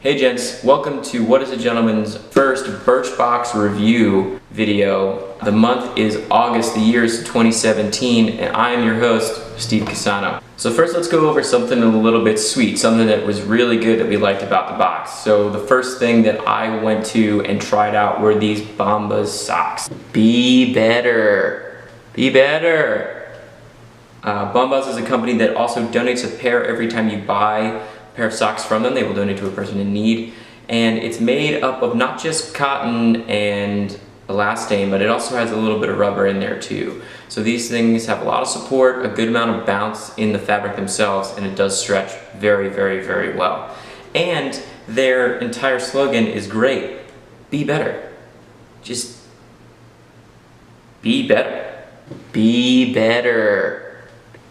Hey gents, welcome to what is a gentleman's first Birchbox review video. The month is August, the year is 2017, and I am your host, Steve Casano. So first let's go over something a little bit sweet, something that was really good that we liked about the box. So the first thing that I went to and tried out were these Bombas Socks. Be better. Be better. Bombas is a company that also donates a pair every time you buy pair of socks from them. They will donate to a person in need, and it's made up of not just cotton and elastane, but it also has a little bit of rubber in there too. So these things have a lot of support, a good amount of bounce in the fabric themselves, and it does stretch very, very, very well. And their entire slogan is great. Be better. Just be better. Be better.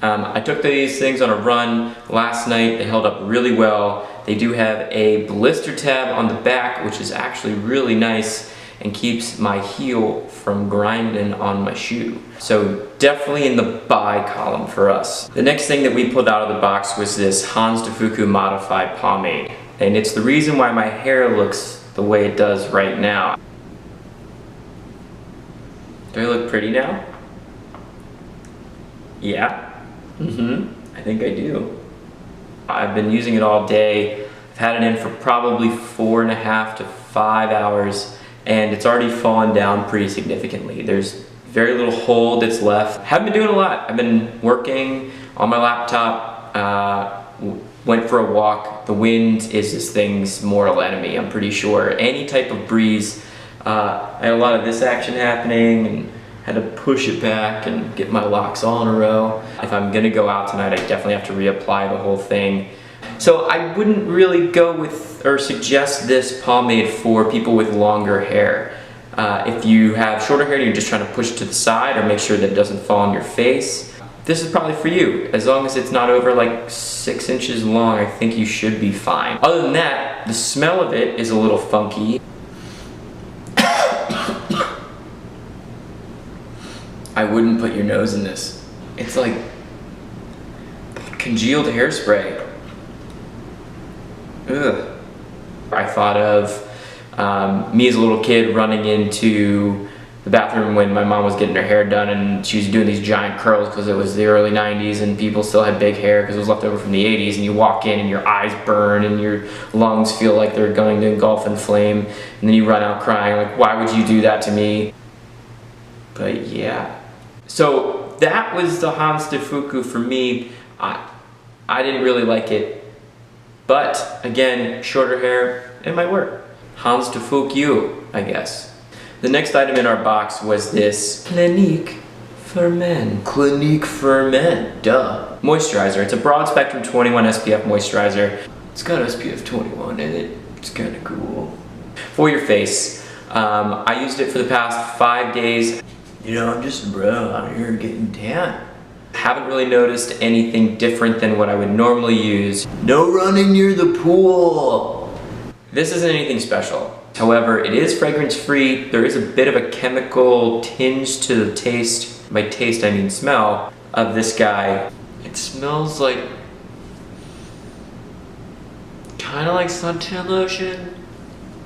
I took these things on a run last night. They held up really well. They do have a blister tab on the back, which is actually really nice and keeps my heel from grinding on my shoe. So definitely in the buy column for us. The next thing that we pulled out of the box was this Hasta Fuku modified pomade. And it's the reason why my hair looks the way it does right now. Do I look pretty now? Yeah. I think I do. I've been using it all day. I've had it in for probably 4.5 to 5 hours, and it's already fallen down pretty significantly. There's very little hold that's left. Haven't been doing a lot. I've been working on my laptop, went for a walk. The wind is this thing's mortal enemy, I'm pretty sure. Any type of breeze. I had a lot of this action happening, and had to push it back and get my locks all in a row. If I'm gonna go out tonight, I definitely have to reapply the whole thing. So I wouldn't really go with or suggest this pomade for people with longer hair. If you have shorter hair and you're just trying to push it to the side or make sure that it doesn't fall on your face, this is probably for you. As long as it's not over like 6 inches long, I think you should be fine. Other than that, the smell of it is a little funky. I wouldn't put your nose in this. It's like congealed hairspray. Ugh. I thought of me as a little kid running into the bathroom when my mom was getting her hair done, and she was doing these giant curls because it was the early 90s and people still had big hair because it was left over from the 80s, and you walk in and your eyes burn and your lungs feel like they're going to engulf in flame, and then you run out crying like, why would you do that to me? But yeah. So that was the Hasta Fuku for me. I didn't really like it, but again, shorter hair, it might work. Hasta Fuku, I guess. The next item in our box was this Clinique for men. Clinique for men, duh. Moisturizer. It's a broad spectrum 21 SPF moisturizer. It's got SPF 21 in it. It's kind of cool. For your face. I used it for the past 5 days. You know, I'm just a bro out here getting tan. Haven't really noticed anything different than what I would normally use. No running near the pool. This isn't anything special. However, it is fragrance free. There is a bit of a chemical tinge to the taste, by taste I mean smell, of this guy. It smells like, kind of like suntan lotion,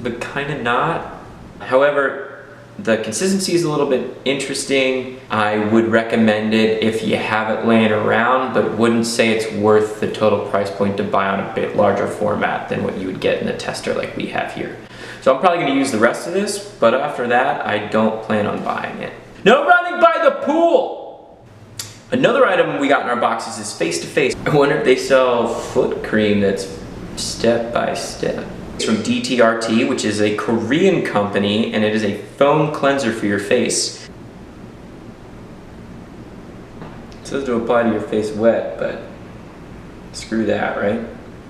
but kind of not. However, the consistency is a little bit interesting. I would recommend it if you have it laying around, but wouldn't say it's worth the total price point to buy on a bit larger format than what you would get in the tester like we have here. So I'm probably gonna use the rest of this, but after that, I don't plan on buying it. No running by the pool! Another item we got in our boxes is Face to Face. I wonder if they sell foot cream that's step by step. It's from DTRT, which is a Korean company, and it is a foam cleanser for your face. It says to apply to your face wet, but screw that, right?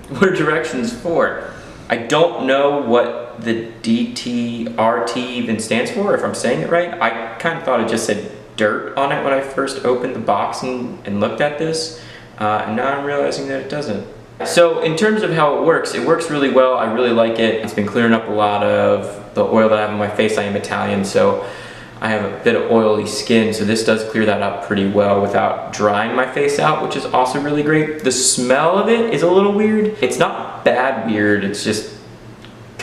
What are directions for? I don't know what the DTRT even stands for, if I'm saying it right. I kind of thought it just said dirt on it when I first opened the box and looked at this, and now I'm realizing that it doesn't. So in terms of how it works really well. I really like it. It's been clearing up a lot of the oil that I have on my face. I am Italian, so I have a bit of oily skin, so this does clear that up pretty well without drying my face out, which is also really great. The smell of it is a little weird. It's not bad weird, it's just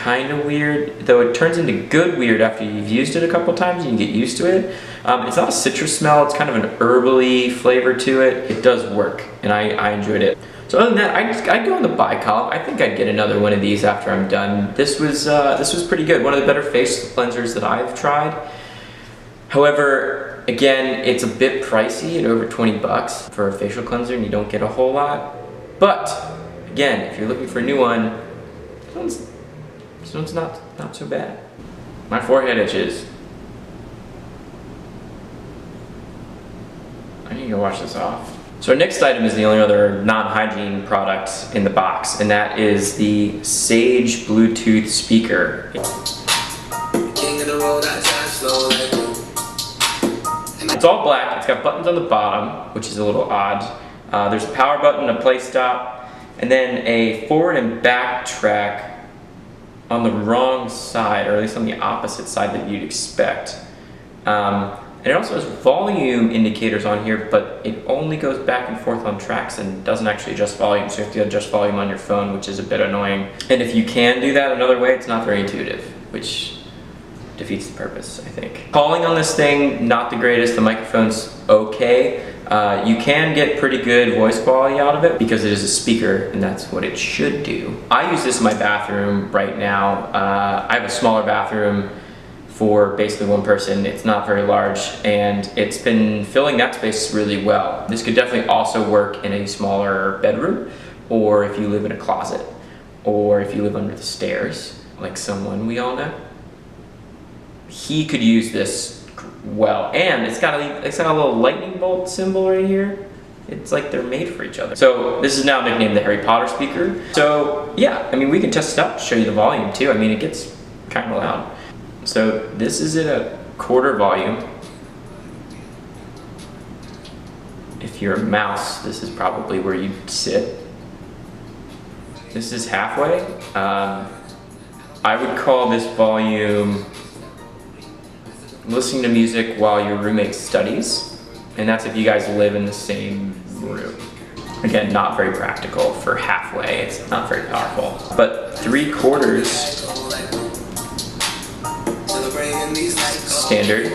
kind of weird, though it turns into good weird after you've used it a couple times and you get used to it. It's not a citrus smell, it's kind of an herbally flavor to it. It does work, and I enjoyed it. So other than that, I'd go in the buy column. I think I'd get another one of these after I'm done. This was pretty good. One of the better face cleansers that I've tried. However, again, it's a bit pricey at over 20 bucks for a facial cleanser, and you don't get a whole lot. But again, if you're looking for a new one, this one's not so bad. My forehead itches. I need to wash this off. So our next item is the only other non-hygiene product in the box, and that is the Sage Bluetooth speaker. It's all black, it's got buttons on the bottom, which is a little odd. There's a power button, a play stop, and then a forward and back track on the wrong side, or at least on the opposite side that you'd expect. And it also has volume indicators on here, but it only goes back and forth on tracks and doesn't actually adjust volume, so you have to adjust volume on your phone, which is a bit annoying. And if you can do that another way, it's not very intuitive, which defeats the purpose, I think. Calling on this thing, not the greatest. The microphone's okay. You can get pretty good voice quality out of it because it is a speaker, and that's what it should do. I use this in my bathroom right now. I have a smaller bathroom for basically one person. It's not very large, and it's been filling that space really well. This could definitely also work in a smaller bedroom, or if you live in a closet, or if you live under the stairs, like someone we all know. He could use this well, and it's got a little lightning bolt symbol right here. It's like they're made for each other. So this is now nicknamed the Harry Potter speaker. So yeah, I mean, we can test it out, show you the volume too. I mean, it gets kind of loud. So this is at a quarter volume. If you're a mouse, this is probably where you'd sit. This is halfway. I would call this volume listening to music while your roommate studies, and that's if you guys live in the same room. Again, not very practical for halfway, it's not very powerful. But 3/4, standard.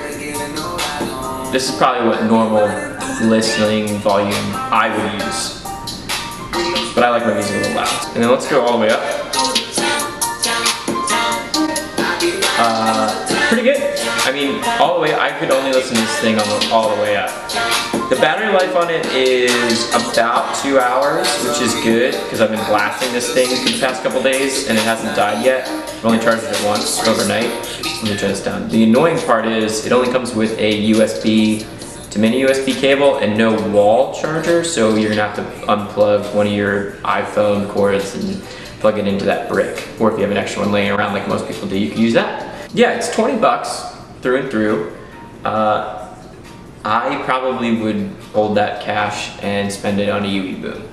This is probably what normal listening volume I would use, but I like my music a little loud. And then let's go all the way up. Pretty good. I mean, all the way, I could only listen to this thing all the way up. The battery life on it is about 2 hours, which is good, because I've been blasting this thing for the past couple days, and it hasn't died yet. I've only charged it once overnight. Let me turn this down. The annoying part is, it only comes with a USB to mini USB cable and no wall charger, so you're gonna have to unplug one of your iPhone cords and plug it into that brick. Or if you have an extra one laying around like most people do, you can use that. Yeah, it's 20 bucks through and through. I probably would hold that cash and spend it on a UE boom.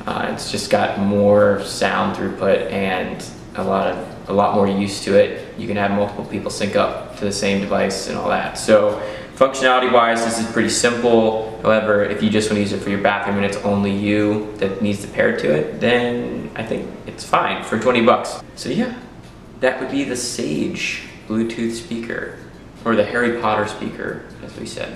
It's just got more sound throughput and a lot more use to it. You can have multiple people sync up to the same device and all that. So functionality wise, this is pretty simple. However, if you just want to use it for your bathroom and it's only you that needs to pair to it, then I think it's fine for 20 bucks. So yeah, that would be the Sage Bluetooth speaker, or the Harry Potter speaker, as we said.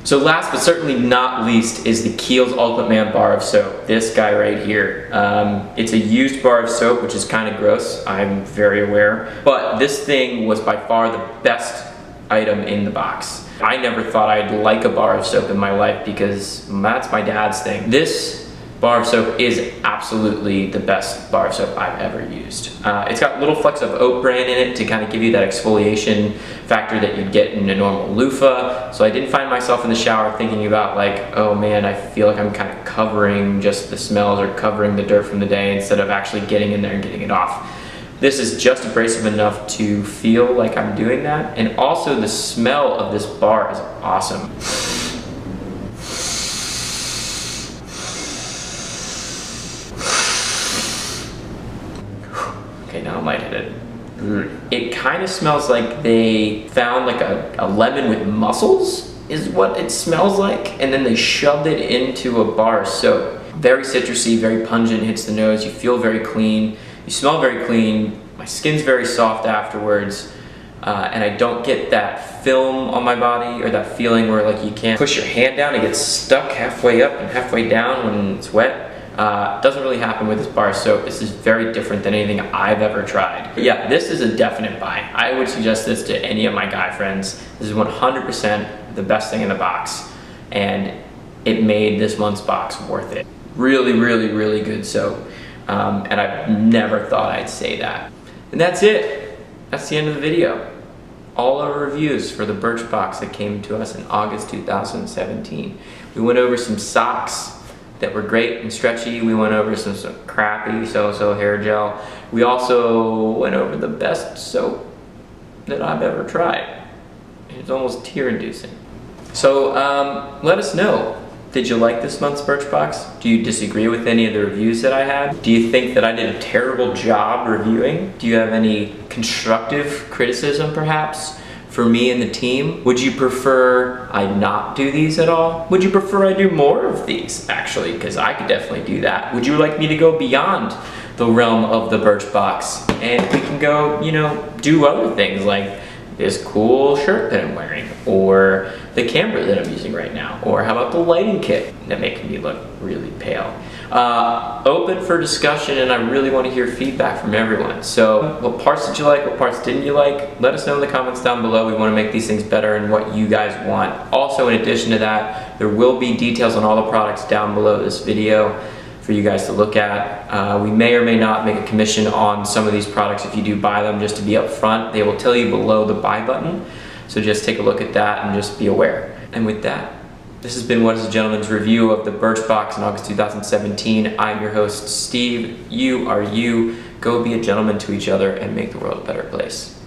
So last but certainly not least is the Kiehl's Ultimate Man bar of soap. This guy right here. It's a used bar of soap, which is kind of gross, I'm very aware. But this thing was by far the best item in the box. I never thought I'd like a bar of soap in my life because that's my dad's thing. This bar of soap is absolutely the best bar of soap I've ever used. It's got little flecks of oat bran in it to kind of give you that exfoliation factor that you'd get in a normal loofah. So I didn't find myself in the shower thinking about like, oh man, I feel like I'm kind of covering just the smells or covering the dirt from the day instead of actually getting in there and getting it off. This is just abrasive enough to feel like I'm doing that. And also the smell of this bar is awesome. Okay, now I'm lightheaded. It kind of smells like they found like a lemon with mussels is what it smells like, and then they shoved it into a bar of soap. Very citrusy, very pungent, hits the nose. You feel very clean. You smell very clean. My skin's very soft afterwards. And I don't get that film on my body or that feeling where like you can't push your hand down. It gets stuck halfway up and halfway down when it's wet. Doesn't really happen with this bar soap. This is very different than anything I've ever tried. But yeah, this is a definite buy. I would suggest this to any of my guy friends. This is 100% the best thing in the box, and it made this month's box worth it. Really, really, really good soap. And I've never thought I'd say that. And that's it. That's the end of the video. All our reviews for the Birchbox that came to us in August 2017. We went over some socks that were great and stretchy. We went over some crappy so-so hair gel. We also went over the best soap that I've ever tried. It's almost tear-inducing. So let us know. Did you like this month's Birchbox? Do you disagree with any of the reviews that I had? Do you think that I did a terrible job reviewing? Do you have any constructive criticism perhaps for me and the team? Would you prefer I not do these at all? Would you prefer I do more of these actually? Because I could definitely do that. Would you like me to go beyond the realm of the Birchbox and we can go, you know, do other things like this cool shirt that I'm wearing, or the camera that I'm using right now, or how about the lighting kit that makes me look really pale? Open for discussion, and I really want to hear feedback from everyone. So what parts did you like, what parts didn't you like? Let us know in the comments down below. We want to make these things better and what you guys want. Also, in addition to that, there will be details on all the products down below this video for you guys to look at. We may or may not make a commission on some of these products if you do buy them, just to be upfront. They will tell you below the buy button, so just take a look at that and just be aware. And with that, this has been What is a Gentleman's review of the Birchbox in August 2017. I'm your host, Steve. You are you. Go be a gentleman to each other and make the world a better place.